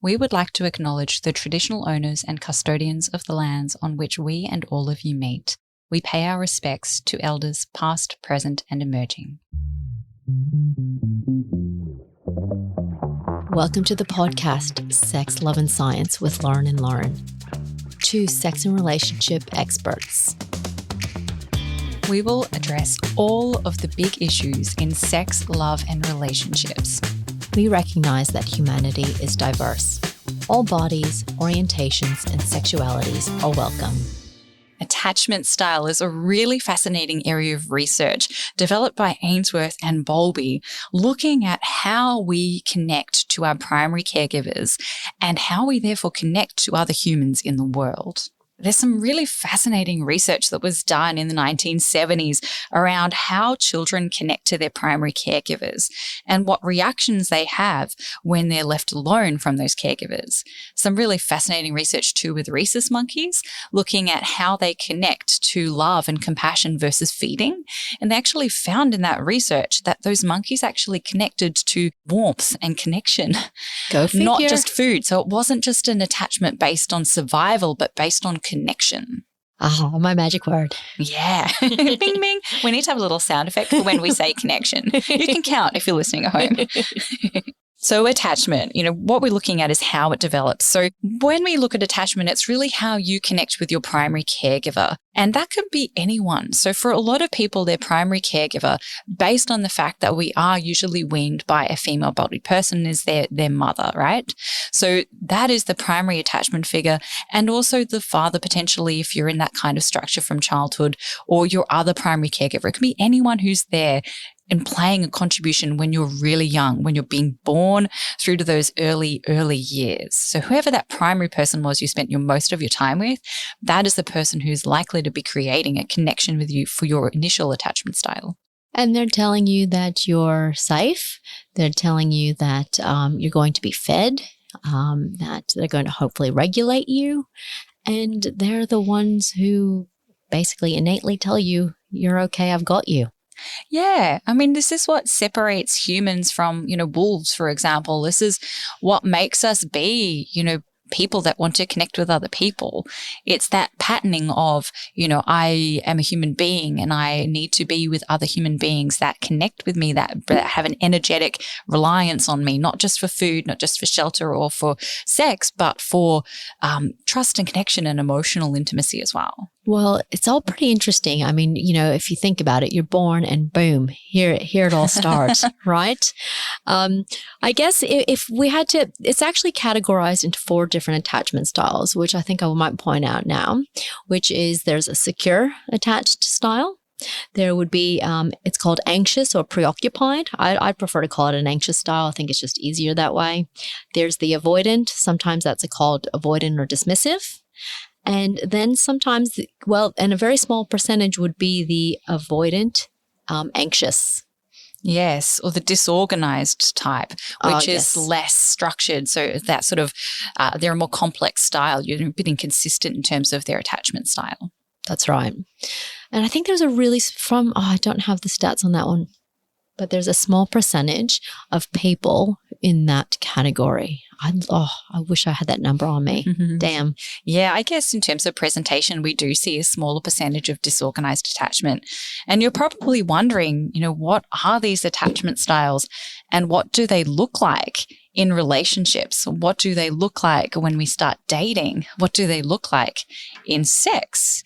We would like to acknowledge the traditional owners and custodians of the lands on which we and all of you meet. We pay our respects to elders past, present, and emerging. Welcome to the podcast, Sex, Love and Science with Lauren and Lauren, two sex and relationship experts. We will address all of the big issues in sex, love, and relationships. We recognize that humanity is diverse. All bodies, orientations, and sexualities are welcome. Attachment style is a really fascinating area of research developed by Ainsworth and Bowlby, looking at how we connect to our primary caregivers and how we therefore connect to other humans in the world. There's some really fascinating research that was done in the 1970s around how children connect to their primary caregivers and what reactions they have when they're left alone from those caregivers. Some really fascinating research too with rhesus monkeys, looking at how they connect to love and compassion versus feeding. And they actually found in that research that those monkeys actually connected to warmth and connection. Go figure. Not just food. So it wasn't just an attachment based on survival, but based on connection. My magic word. Yeah. Bing, bing. We need to have a little sound effect for when we say connection. You can count if you're listening at home. So attachment, what we're looking at is how it develops. So when we look at attachment, it's really how you connect with your primary caregiver. And that could be anyone. So for a lot of people, their primary caregiver, based on the fact that we are usually weaned by a female-bodied person, is their mother, right? So that is the primary attachment figure. And also the father, potentially, if you're in that kind of structure from childhood, or your other primary caregiver. It could be anyone who's there and playing a contribution when you're really young, when you're being born through to those early years. So whoever that primary person was you spent most of your time with, that is the person who's likely to be creating a connection with you for your initial attachment style. And they're telling you that you're safe. They're telling you that you're going to be fed, that they're going to hopefully regulate you. And they're the ones who basically innately tell you, you're okay, I've got you. Yeah. I mean, this is what separates humans from, wolves, for example. This is what makes us be, people that want to connect with other people. It's that patterning of, I am a human being and I need to be with other human beings that connect with me, that have an energetic reliance on me, not just for food, not just for shelter or for sex, but for trust and connection and emotional intimacy as well. Well, it's all pretty interesting. I mean, if you think about it, you're born and boom, here it all starts, right? I guess if we had to, it's actually categorized into 4 different attachment styles, which I think I might point out now, which is there's a secure attached style. There would be, it's called anxious or preoccupied. I'd prefer to call it an anxious style. I think it's just easier that way. There's the avoidant. Sometimes that's called avoidant or dismissive. And then sometimes, and a very small percentage would be the avoidant, anxious. Yes, or the disorganized type, which is less structured. So that sort of, they're a more complex style. You're a bit inconsistent in terms of their attachment style. That's right. And I think there's I don't have the stats on that one, but there's a small percentage of people in that category. I wish I had that number on me. Damn. Yeah, I guess in terms of presentation, we do see a smaller percentage of disorganized attachment. And you're probably wondering, what are these attachment styles and what do they look like in relationships? What do they look like when we start dating? What do they look like in sex?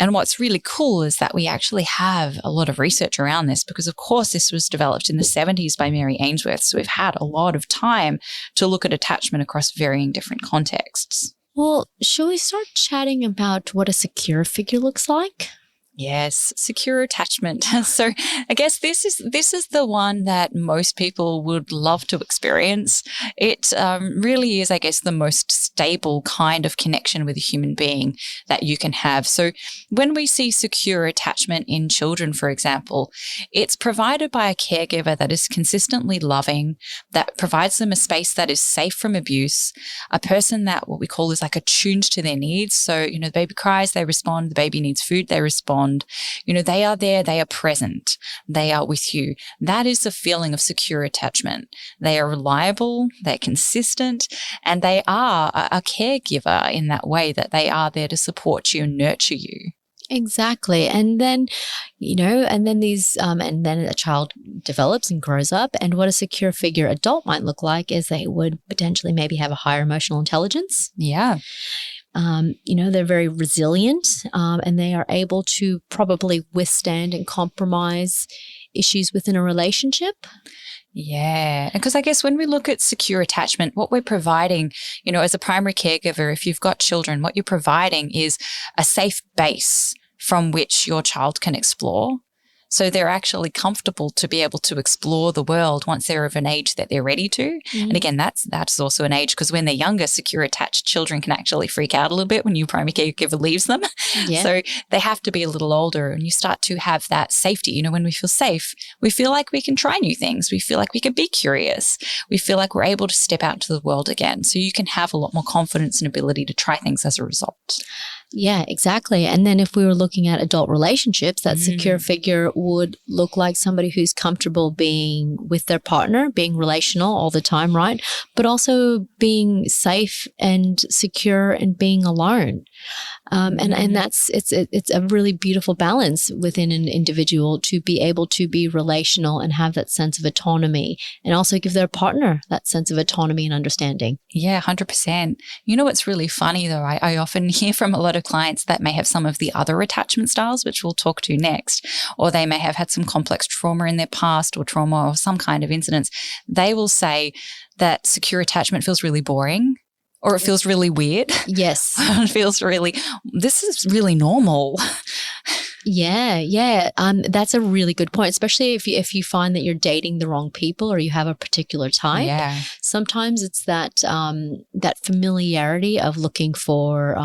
And what's really cool is that we actually have a lot of research around this because, of course, this was developed in the 70s by Mary Ainsworth. So we've had a lot of time to look at attachment across varying different contexts. Well, shall we start chatting about what a secure figure looks like? Yes, secure attachment. So I guess this is the one that most people would love to experience. It really is, I guess, the most stable kind of connection with a human being that you can have. So when we see secure attachment in children, for example, it's provided by a caregiver that is consistently loving, that provides them a space that is safe from abuse, a person that what we call is like attuned to their needs. So, the baby cries, they respond, the baby needs food, they respond. bond. They are there, they are present, they are with you. That is the feeling of secure attachment. They are reliable, they're consistent, and they are a caregiver in that way that they are there to support you and nurture you. Exactly. And then, and then a child develops and grows up. And what a secure figure adult might look like is they would potentially maybe have a higher emotional intelligence. Yeah. They're very resilient, and they are able to probably withstand and compromise issues within a relationship. Yeah. Because I guess when we look at secure attachment, what we're providing, as a primary caregiver, if you've got children, what you're providing is a safe base from which your child can explore. So they're actually comfortable to be able to explore the world once they're of an age that they're ready to. Mm-hmm. And again, that's also an age, because when they're younger, secure attached children can actually freak out a little bit when your primary caregiver leaves them. Yeah. So they have to be a little older, and you start to have that safety. When we feel safe, we feel like we can try new things. We feel like we can be curious. We feel like we're able to step out into the world again. So you can have a lot more confidence and ability to try things as a result. Yeah, exactly. And then if we were looking at adult relationships, that secure figure would look like somebody who's comfortable being with their partner, being relational all the time, right? But also being safe and secure and being alone. And that's it's a really beautiful balance within an individual to be able to be relational and have that sense of autonomy, and also give their partner that sense of autonomy and understanding. Yeah, 100%. What's really funny though, I often hear from a lot of clients that may have some of the other attachment styles, which we'll talk to next, or they may have had some complex trauma in their past, or trauma or some kind of incidents. They will say that secure attachment feels really boring, or it feels really weird. Yes. It feels this is really normal. Yeah. That's a really good point, especially if you find that you're dating the wrong people or you have a particular type. Yeah. Sometimes it's that familiarity of looking for,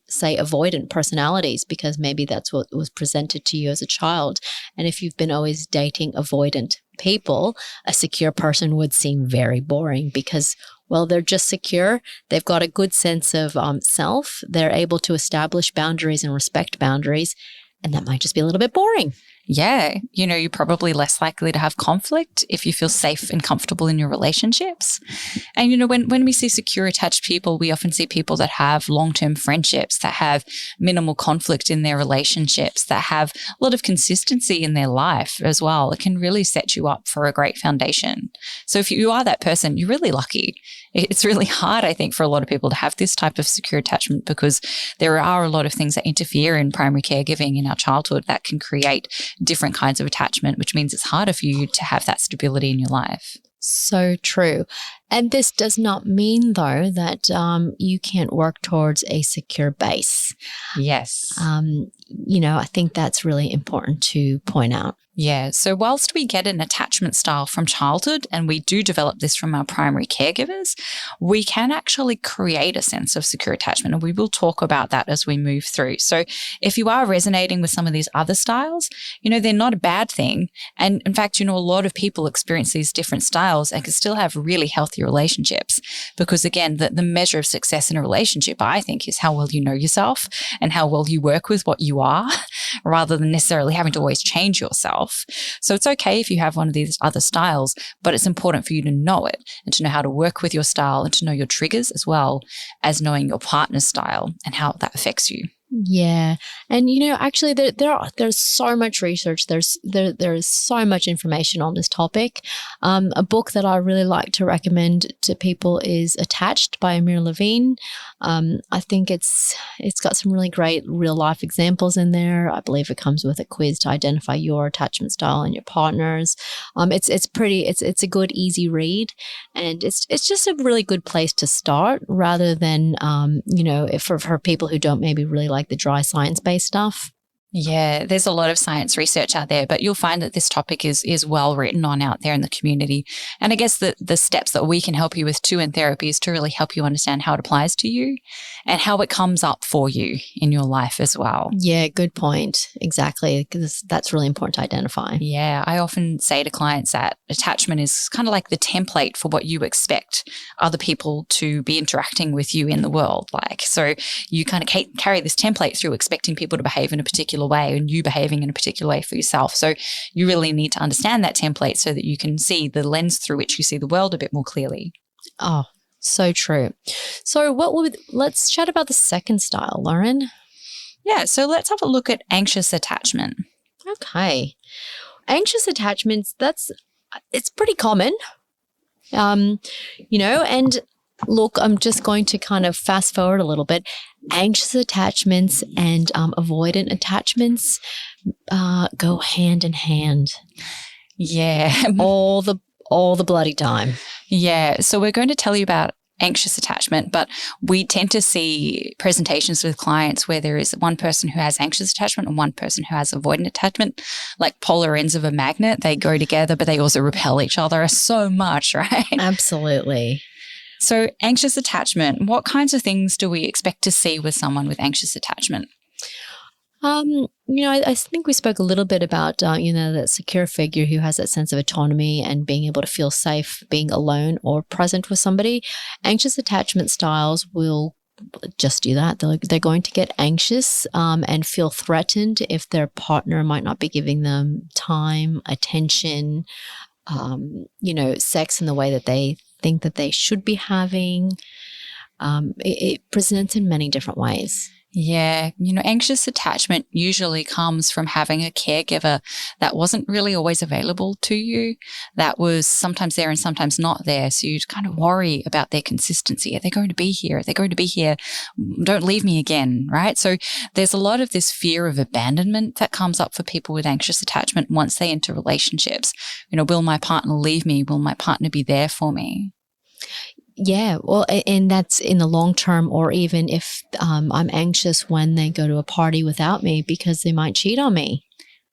say, avoidant personalities, because maybe that's what was presented to you as a child. And if you've been always dating avoidant people, a secure person would seem very boring because, well, they're just secure. They've got a good sense of self. They're able to establish boundaries and respect boundaries. And that might just be a little bit boring. Yeah. You're probably less likely to have conflict if you feel safe and comfortable in your relationships. And, when we see secure attached people, we often see people that have long-term friendships, that have minimal conflict in their relationships, that have a lot of consistency in their life as well. It can really set you up for a great foundation. So if you are that person, you're really lucky. It's really hard, I think, for a lot of people to have this type of secure attachment, because there are a lot of things that interfere in primary caregiving in our childhood that can create different kinds of attachment, which means it's harder for you to have that stability in your life. So true. And this does not mean, though, that you can't work towards a secure base. Yes. I think that's really important to point out. Yeah. So whilst we get an attachment style from childhood, and we do develop this from our primary caregivers, we can actually create a sense of secure attachment. And we will talk about that as we move through. So if you are resonating with some of these other styles, they're not a bad thing. And in fact, a lot of people experience these different styles and can still have really healthy relationships, because again, the measure of success in a relationship, I think, is how well you know yourself and how well you work with what you are, rather than necessarily having to always change yourself. So it's okay if you have one of these other styles, but it's important for you to know it and to know how to work with your style and to know your triggers, as well as knowing your partner's style and how that affects you. Yeah. And, actually there's so much research. There is so much information on this topic. A book that I really like to recommend to people is Attached by Amir Levine. I think it's got some really great real life examples in there. I believe it comes with a quiz to identify your attachment style and your partner's. It's a good, easy read, and it's just a really good place to start, rather than, for people who don't maybe really like the dry science-based stuff. Yeah, there's a lot of science research out there, but you'll find that this topic is well written on out there in the community. And I guess the steps that we can help you with too in therapy is to really help you understand how it applies to you and how it comes up for you in your life as well. Yeah, good point. Exactly, because that's really important to identify. Yeah, I often say to clients that attachment is kind of like the template for what you expect other people to be interacting with you in the world like. So you kind of carry this template through expecting people to behave in a particular particular way and you behaving in a particular way for yourself. So you really need to understand that template so that you can see the lens through which you see the world a bit more clearly. Oh, so true. So let's chat about the second style, Lauren. Yeah, so let's have a look at anxious attachment. Okay. Anxious attachments, it's pretty common. And look, I'm just going to kind of fast forward a little bit. Anxious attachments and avoidant attachments go hand in hand. Yeah. All the bloody time. Yeah. So we're going to tell you about anxious attachment, but we tend to see presentations with clients where there is one person who has anxious attachment and one person who has avoidant attachment, like polar ends of a magnet. They go together, but they also repel each other so much, right? Absolutely. So anxious attachment, what kinds of things do we expect to see with someone with anxious attachment? I think we spoke a little bit about, that secure figure who has that sense of autonomy and being able to feel safe being alone or present with somebody. Anxious attachment styles will just do that. They're going to get anxious and feel threatened if their partner might not be giving them time, attention, sex in the way that they think that they should be having. It presents in many different ways. Yeah. Anxious attachment usually comes from having a caregiver that wasn't really always available to you, that was sometimes there and sometimes not there. So you kind of worry about their consistency. Are they going to be here? Are they going to be here? Don't leave me again, right? So there's a lot of this fear of abandonment that comes up for people with anxious attachment once they enter relationships. Will my partner leave me? Will my partner be there for me? Yeah, well, and that's in the long term, or even if I'm anxious when they go to a party without me because they might cheat on me.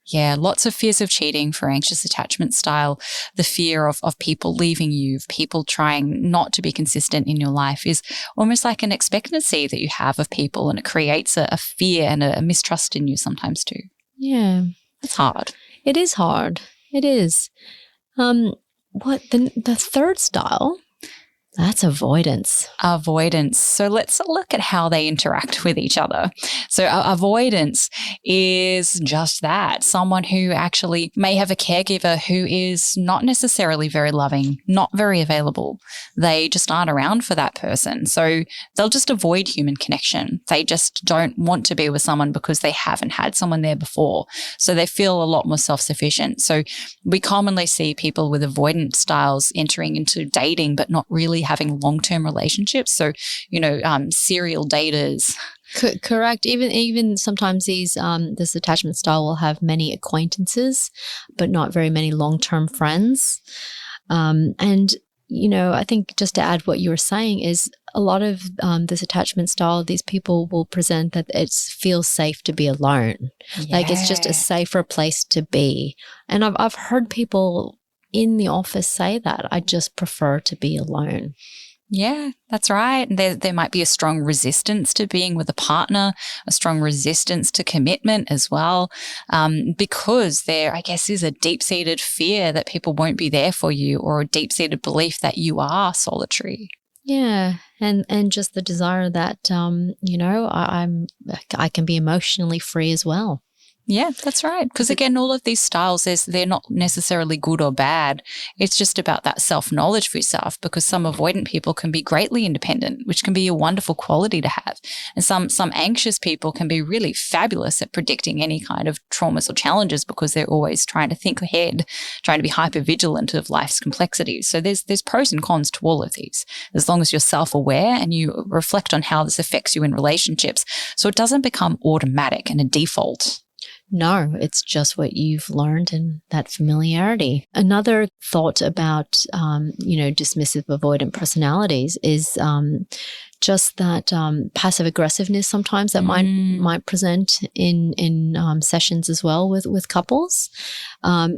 Yeah, lots of fears of cheating for anxious attachment style. The fear of people leaving you, of people trying not to be consistent in your life is almost like an expectancy that you have of people, and it creates a fear and a mistrust in you sometimes too. Yeah. It's hard. It is hard. It is. The third style? That's avoidance. Avoidance. So let's look at how they interact with each other. So avoidance is just that. Someone who actually may have a caregiver who is not necessarily very loving, not very available. They just aren't around for that person. So they'll just avoid human connection. They just don't want to be with someone because they haven't had someone there before. So they feel a lot more self-sufficient. So we commonly see people with avoidant styles entering into dating, but not really having long-term relationships. So, serial daters. Correct. Even sometimes this attachment style will have many acquaintances, but not very many long-term friends. I think just to add what you were saying is a lot of this attachment style, these people will present that it feels safe to be alone. Yeah. Like it's just a safer place to be. And I've heard people in the office say that I just prefer to be alone. Yeah, that's right. There might be a strong resistance to being with a partner, a strong resistance to commitment as well, because there, I guess, is a deep-seated fear that people won't be there for you, or a deep-seated belief that you are solitary. Yeah, and just the desire that I can be emotionally free as well. Yeah, that's right. Because again, all of these styles, they're not necessarily good or bad. It's just about that self-knowledge for yourself, because some avoidant people can be greatly independent, which can be a wonderful quality to have. And some anxious people can be really fabulous at predicting any kind of traumas or challenges because they're always trying to think ahead, trying to be hyper vigilant of life's complexities. So there's pros and cons to all of these, as long as you're self-aware and you reflect on how this affects you in relationships. So it doesn't become automatic and a default. No, it's just what you've learned and that familiarity. Another thought about, dismissive avoidant personalities is just that passive aggressiveness sometimes that might present in sessions as well with couples.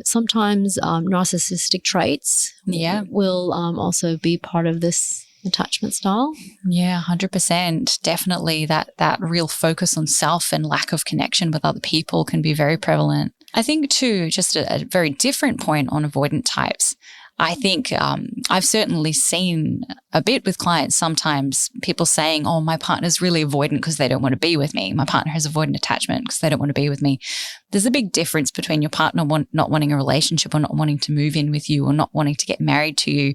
Sometimes narcissistic traits will also be part of this attachment style. Yeah, 100%. Definitely that real focus on self and lack of connection with other people can be very prevalent. I think too, just a very different point on avoidant types. I think I've certainly seen a bit with clients sometimes, people saying, oh, my partner's really avoidant because they don't want to be with me. My partner has avoidant attachment because they don't want to be with me. There's a big difference between your partner not wanting a relationship or not wanting to move in with you or not wanting to get married to you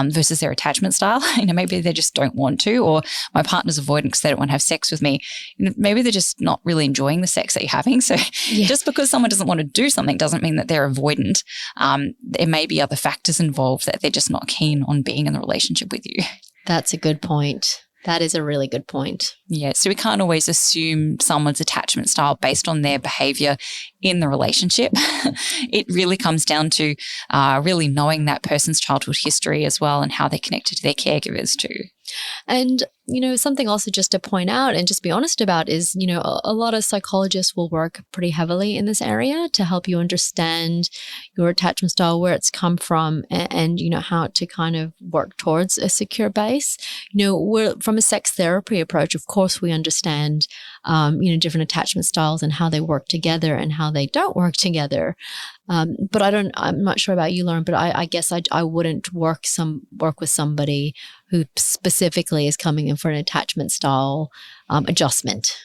versus their attachment style. Maybe they just don't want to, or my partner's avoidant because they don't want to have sex with me. Maybe they're just not really enjoying the sex that you're having. So just because someone doesn't want to do something doesn't mean that they're avoidant. There may be other factors involved that they're just not keen on being in the relationship with you. That's a good point. That is a really good point. Yeah, so we can't always assume someone's attachment style based on their behavior in the relationship. It really comes down to really knowing that person's childhood history as well and how they connected to their caregivers too. And, something also just to point out and just be honest about is, a lot of psychologists will work pretty heavily in this area to help you understand your attachment style, where it's come from, and how to kind of work towards a secure base. We're from a sex therapy approach, of course, we understand, different attachment styles and how they work together and how they don't work together. But I'm not sure about you, Lauren, but I guess I wouldn't work with somebody who specifically is coming in for an attachment style adjustment.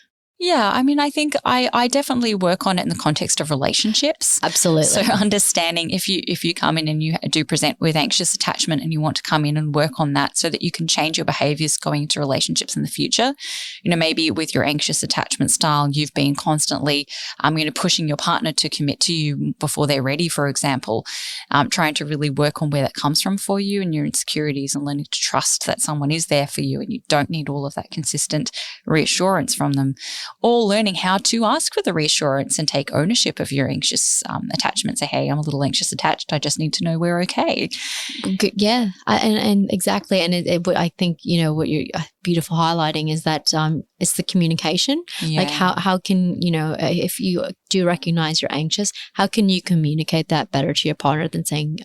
Yeah, I think I definitely work on it in the context of relationships. Absolutely. So understanding if you come in and you do present with anxious attachment and you want to come in and work on that so that you can change your behaviors going into relationships in the future. Maybe with your anxious attachment style, you've been constantly pushing your partner to commit to you before they're ready, for example, trying to really work on where that comes from for you and your insecurities and learning to trust that someone is there for you and you don't need all of that consistent reassurance from them. Or learning how to ask for the reassurance and take ownership of your anxious attachment. Say, hey, I'm a little anxious attached. I just need to know we're okay. Yeah, and exactly. And I think, what you're beautiful highlighting is that it's the communication. Yeah. Like how can, if you do recognize you're anxious, how can you communicate that better to your partner than saying,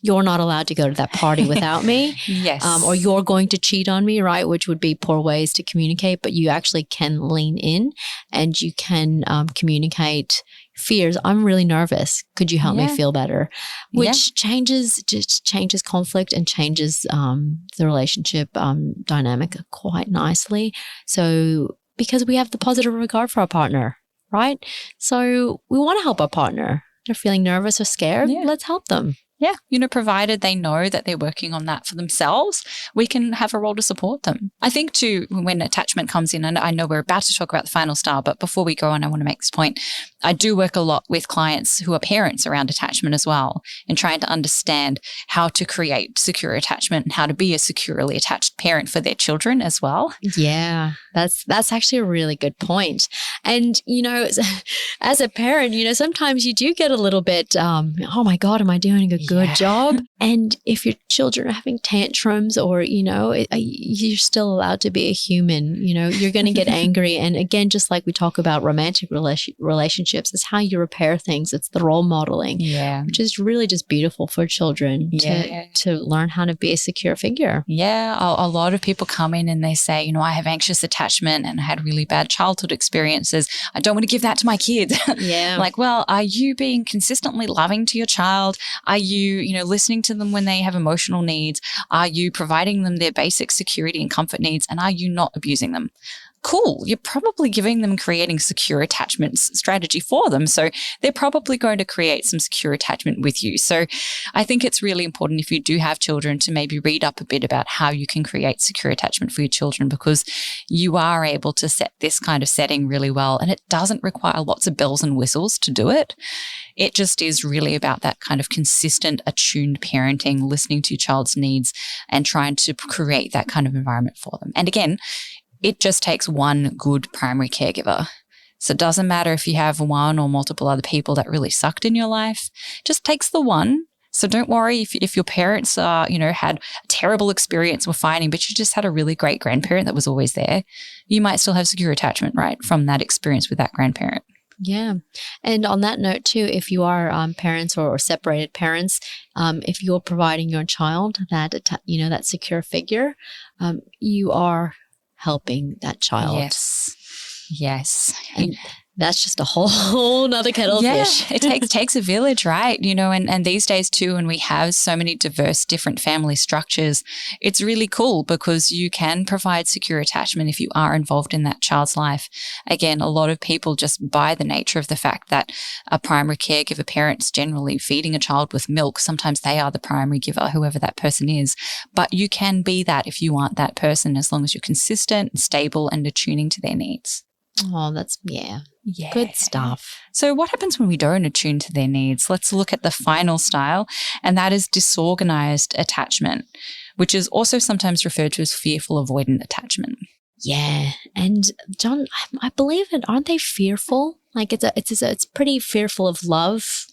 you're not allowed to go to that party without me? Yes. Or you're going to cheat on me, right? Which would be poor ways to communicate, but you actually can lean in and you can communicate fears. I'm really nervous. Could you help me feel better? Which changes conflict and changes the relationship dynamic quite nicely. So because we have the positive regard for our partner, right? So we want to help our partner. They're feeling nervous or scared. Yeah. Let's help them. Yeah, provided they know that they're working on that for themselves, we can have a role to support them. I think too, when attachment comes in, and I know we're about to talk about the final style, but before we go on, I want to make this point. I do work a lot with clients who are parents around attachment as well, and trying to understand how to create secure attachment and how to be a securely attached parent for their children as well. Yeah, that's actually a really good point. And, as a parent, sometimes you do get a little bit, oh my God, am I doing a good job? And if your children are having tantrums or, you're still allowed to be a human, you're going to get angry. And again, just like we talk about romantic relationships, it's how you repair things. It's the role modeling, which is really just beautiful for children to learn how to be a secure figure. Yeah. A lot of people come in and they say, I have anxious attachment and I had really bad childhood experiences. I don't want to give that to my kids. Yeah. Like, well, are you being consistently loving to your child? Are you, listening to them when they have emotional needs? Are you providing them their basic security and comfort needs? And are you not abusing them? Cool. You're probably giving them creating secure attachments strategy for them. So they're probably going to create some secure attachment with you. So I think it's really important if you do have children to maybe read up a bit about how you can create secure attachment for your children, because you are able to set this kind of setting really well. And it doesn't require lots of bells and whistles to do it. It just is really about that kind of consistent, attuned parenting, listening to your child's needs and trying to create that kind of environment for them. And again, it just takes one good primary caregiver. So it doesn't matter if you have one or multiple other people that really sucked in your life. It just takes the one. So don't worry if your parents had a terrible experience with fighting, but you just had a really great grandparent that was always there. You might still have secure attachment, right, from that experience with that grandparent. Yeah. And on that note too, if you are parents or separated parents, if you're providing your child that secure figure, you are helping that child. Yes. And That's just a whole nother kettle of fish. It takes a village, right? And these days too, when we have so many diverse, different family structures, it's really cool because you can provide secure attachment if you are involved in that child's life. Again, a lot of people just by the nature of the fact that a primary caregiver parent's generally feeding a child with milk, sometimes they are the primary giver, whoever that person is. But you can be that if you aren't that person, as long as you're consistent, stable, and attuning to their needs. Oh, that's, good stuff. So what happens when we don't attune to their needs? Let's look at the final style, and that is disorganized attachment, which is also sometimes referred to as fearful avoidant attachment. Yeah. And John, I believe it. Aren't they fearful? Like it's pretty fearful of love.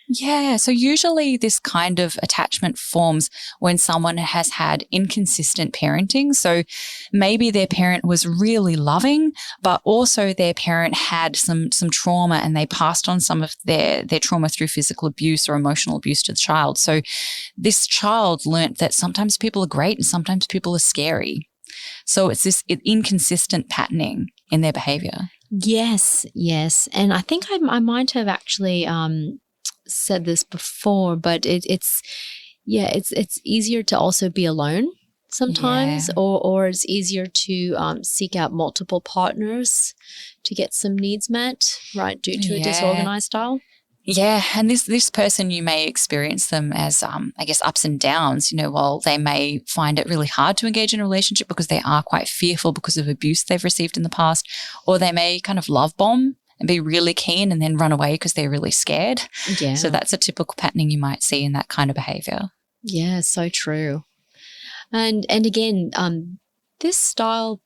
Yeah. So usually this kind of attachment forms when someone has had inconsistent parenting. So maybe their parent was really loving, but also their parent had some trauma and they passed on some of their trauma through physical abuse or emotional abuse to the child. So this child learnt that sometimes people are great and sometimes people are scary. So it's this inconsistent patterning in their behavior. Yes. And I think I might have actually said this before, but it's easier to also be alone sometimes, or it's easier to seek out multiple partners to get some needs met, right, due to a disorganized style. Yeah, and this person, you may experience them as, I guess, ups and downs, while they may find it really hard to engage in a relationship because they are quite fearful because of abuse they've received in the past, or they may kind of love bomb and be really keen and then run away because they're really scared. Yeah. So that's a typical patterning you might see in that kind of behavior. Yeah, so true. And again, this style,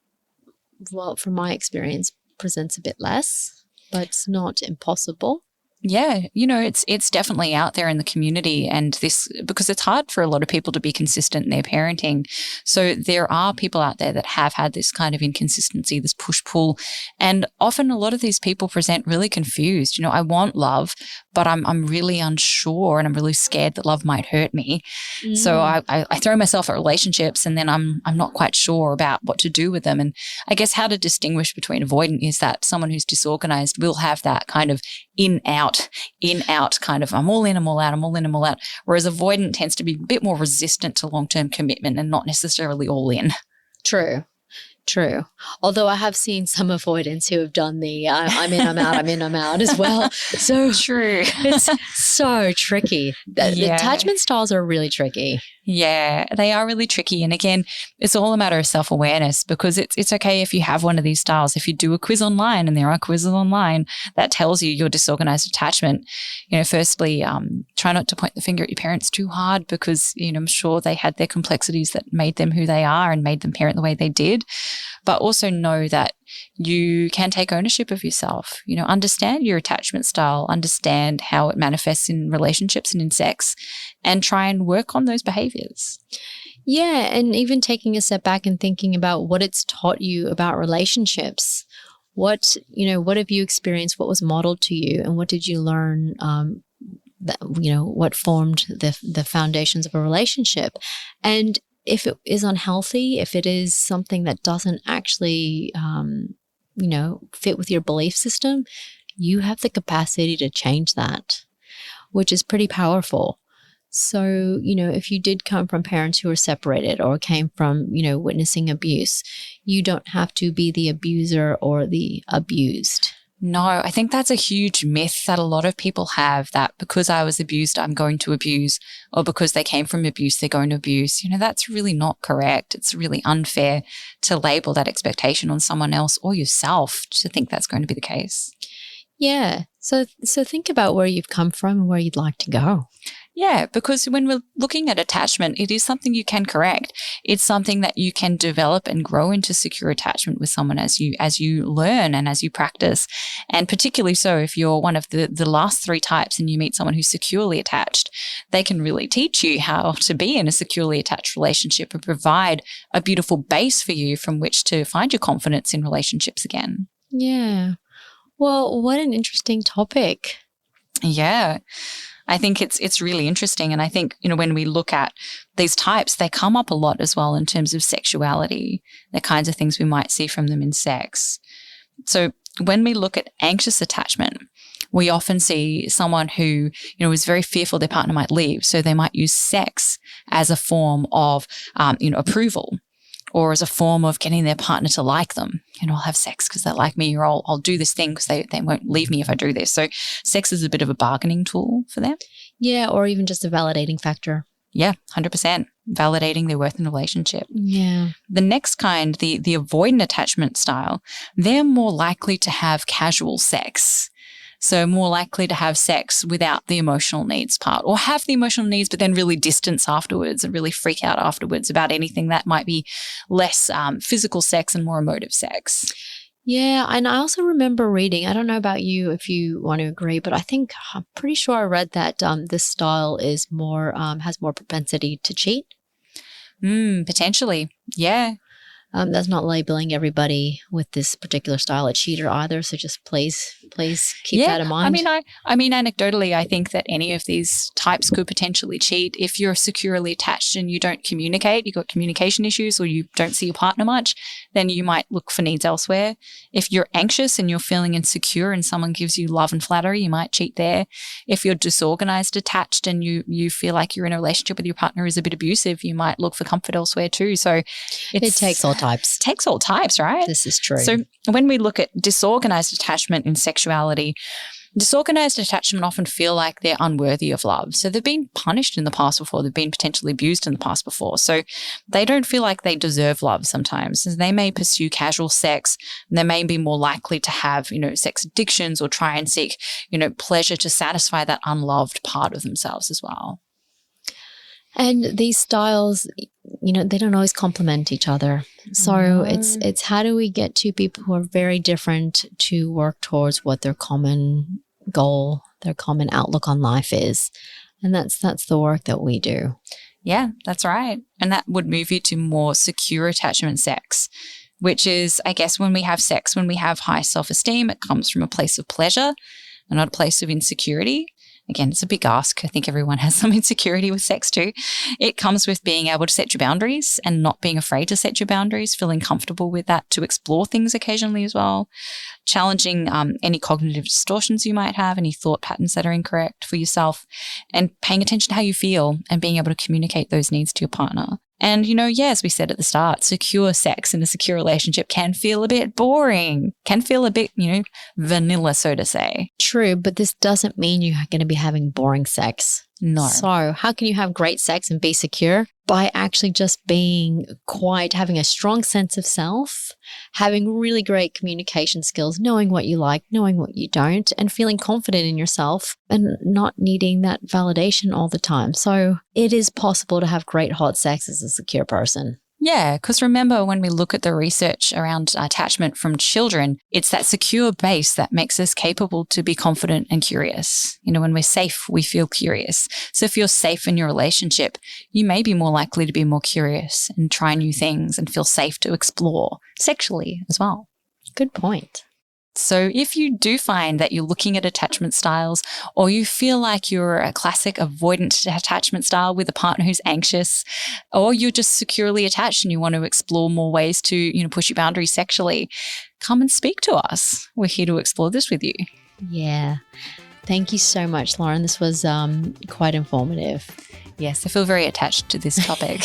well, from my experience, presents a bit less, but it's not impossible. Yeah, it's definitely out there in the community, and this because it's hard for a lot of people to be consistent in their parenting. So there are people out there that have had this kind of inconsistency, this push-pull, and often a lot of these people present really confused. I want love, but I'm really unsure and I'm really scared that love might hurt me. So I throw myself at relationships and then I'm not quite sure about what to do with them. And I guess how to distinguish between avoidant is that someone who's disorganized will have that kind of in out kind of I'm all in, I'm all out, I'm all in, I'm all out. Whereas avoidant tends to be a bit more resistant to long-term commitment and not necessarily all in. True. Although I have seen some avoidants who have done the I'm in, I'm out, I'm in, I'm out as well. So true. It's so tricky. The attachment styles are really tricky. Yeah, they are really tricky. And again, it's all a matter of self-awareness because it's okay if you have one of these styles. If you do a quiz online, and there are quizzes online that tells you your disorganized attachment, firstly, try not to point the finger at your parents too hard because, I'm sure they had their complexities that made them who they are and made them parent the way they did. But also know that you can take ownership of yourself, understand your attachment style, understand how it manifests in relationships and in sex, and try and work on those behaviors. Yeah, and even taking a step back and thinking about what it's taught you about relationships. What have you experienced? What was modeled to you? And what did you learn what formed the foundations of a relationship? And if it is unhealthy, if it is something that doesn't actually, fit with your belief system, you have the capacity to change that, which is pretty powerful. So, if you did come from parents who were separated or came from, witnessing abuse, you don't have to be the abuser or the abused. No, I think that's a huge myth that a lot of people have, that because I was abused, I'm going to abuse, or because they came from abuse, they're going to abuse. That's really not correct. It's really unfair to label that expectation on someone else or yourself to think that's going to be the case. Yeah. So think about where you've come from and where you'd like to go. Yeah, because when we're looking at attachment, it is something you can correct. It's something that you can develop and grow into secure attachment with someone as you learn and as you practice. And particularly so if you're one of the last three types and you meet someone who's securely attached, they can really teach you how to be in a securely attached relationship and provide a beautiful base for you from which to find your confidence in relationships again. Yeah. Well, what an interesting topic. Yeah. I think it's really interesting. And I think, when we look at these types, they come up a lot as well in terms of sexuality, the kinds of things we might see from them in sex. So when we look at anxious attachment, we often see someone who, is very fearful their partner might leave. So they might use sex as a form of, approval, or as a form of getting their partner to like them. I'll have sex because they like me, or I'll do this thing because they won't leave me if I do this. So sex is a bit of a bargaining tool for them. Yeah, or even just a validating factor. Yeah, 100%. Validating their worth in a relationship. Yeah. The next kind, the avoidant attachment style, they're more likely to have casual sex. So more likely to have sex without the emotional needs part, or have the emotional needs but then really distance afterwards and really freak out afterwards about anything that might be less physical sex and more emotive sex. Yeah, and I also remember reading, I don't know about you if you want to agree, but I'm pretty sure I read that this style is more has more propensity to cheat. Potentially, yeah. That's not labeling everybody with this particular style a cheater either. So just please keep that in mind. I mean, anecdotally, I think that any of these types could potentially cheat. If you're securely attached and you don't communicate, you've got communication issues, or you don't see your partner much, then you might look for needs elsewhere. If you're anxious and you're feeling insecure and someone gives you love and flattery, you might cheat there. If you're disorganized attached and you feel like you're in a relationship with your partner who's a bit abusive, you might look for comfort elsewhere too. So it takes all types. Takes all types, right? This is true. So when we look at disorganized attachment in sexuality, disorganized attachment often feel like they're unworthy of love. So they've been punished in the past before. They've been potentially abused in the past before. So they don't feel like they deserve love sometimes. They may pursue casual sex. And they may be more likely to have, sex addictions, or try and seek, pleasure to satisfy that unloved part of themselves as well. And these styles, they don't always complement each other. So it's how do we get two people who are very different to work towards what their common goal, their common outlook on life is. And that's the work that we do. Yeah, that's right. And that would move you to more secure attachment sex, which is, I guess, when we have sex, when we have high self-esteem, it comes from a place of pleasure and not a place of insecurity. Again, it's a big ask. I think everyone has some insecurity with sex too. It comes with being able to set your boundaries and not being afraid to set your boundaries, feeling comfortable with that, to explore things occasionally as well, challenging any cognitive distortions you might have, any thought patterns that are incorrect for yourself, and paying attention to how you feel and being able to communicate those needs to your partner. And, as we said at the start, secure sex in a secure relationship can feel a bit boring, can feel a bit, vanilla, so to say. True, but this doesn't mean you're going to be having boring sex. No. So how can you have great sex and be secure? By actually just being having a strong sense of self, having really great communication skills, knowing what you like, knowing what you don't, and feeling confident in yourself and not needing that validation all the time. So it is possible to have great hot sex as a secure person. Yeah, because remember, when we look at the research around attachment from children, it's that secure base that makes us capable to be confident and curious. When we're safe, we feel curious. So if you're safe in your relationship, you may be more likely to be more curious and try new things and feel safe to explore sexually as well. Good point. So if you do find that you're looking at attachment styles, or you feel like you're a classic avoidant attachment style with a partner who's anxious, or you're just securely attached and you want to explore more ways to, push your boundaries sexually, come and speak to us. We're here to explore this with you. Yeah. Thank you so much, Lauren. This was quite informative. Yes, I feel very attached to this topic.